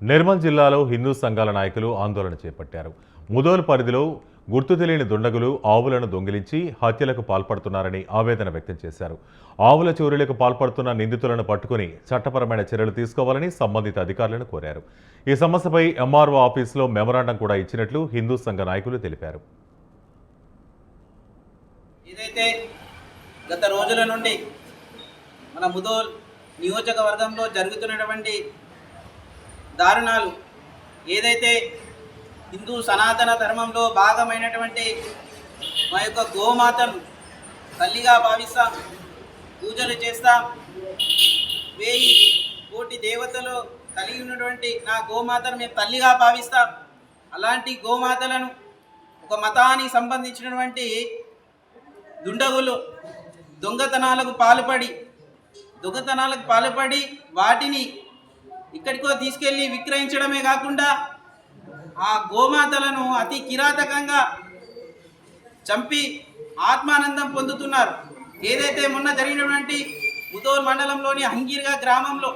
నిర్మల్ జిల్లాలో హిందూ సంఘాల నాయకులు ఆందోళన చేపట్టారు. ముదోల్ పరిధిలో గుర్తు తెలియని దుండగులు ఆవులను దొంగిలించి హత్యలకు పాల్పడుతున్నారని ఆవేదన వ్యక్తం చేశారు. ఆవుల చోరీలకు పాల్పడుతున్న నిందితులను పట్టుకుని చట్టపరమైన చర్యలు తీసుకోవాలని సంబంధిత అధికారులను కోరారు. ఈ సమస్యపై ఎంఆర్ఓ ఆఫీసులో మెమరాండం కూడా ఇచ్చినట్లు హిందూ సంఘ నాయకులు తెలిపారు. ఏదైతే గత రోజుల నుండి మన ముదోల్ నియోజకవర్గంలో జరుగుతున్నటువంటి దారుణాలు, ఏదైతే హిందూ సనాతన ధర్మంలో భాగమైనటువంటి మా యొక్క గోమాతను తల్లిగా భావిస్తాం, పూజలు చేస్తాం. 1000 కోటి దేవతలు కలిగి ఉన్నటువంటి నా గోమాతను మేము తల్లిగా భావిస్తాం. అలాంటి గోమాతలను ఒక మతానికి సంబంధించినటువంటి దుండగులు దొంగతనాలకు పాల్పడి వాటిని ఇక్కడికో తీసుకెళ్ళి విక్రయించడమే కాకుండా ఆ గోమాతలను అతి కిరాతకంగా చంపి ఆత్మానందం పొందుతున్నారు. ఏదైతే మొన్న జరిగినటువంటి ముదోల్ మండలంలోని హంగీర్గా గ్రామంలో